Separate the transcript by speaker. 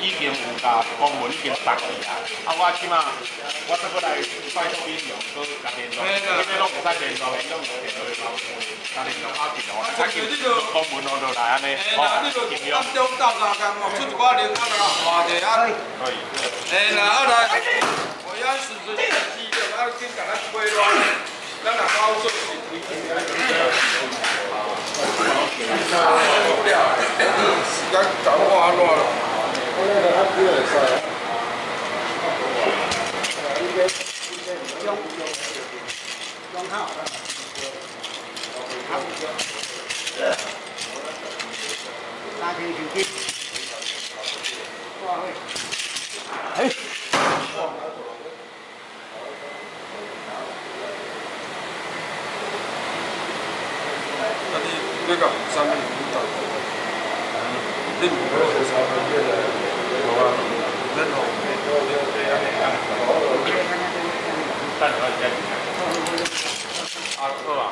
Speaker 1: 已经有甲公文已经送去啊。啊，我即马我再过来拜托民众，搁甲联络，迄个拢唔使联络的，拢联络的老师，甲联络好紧哦，啊紧公文落落来安尼，哦，尽量。
Speaker 2: 暗中斗相共，哦，出一寡零啊，来换者啊。可以。那啊来，我要是资料，啊，先甲咱规划，咱若搞做是规定的。不了，时间赶快安怎了？中号。拉起手机。哎。你讲啥物领导？你唔好做啥物嘢咧？好啊，恁好。啊，好啊。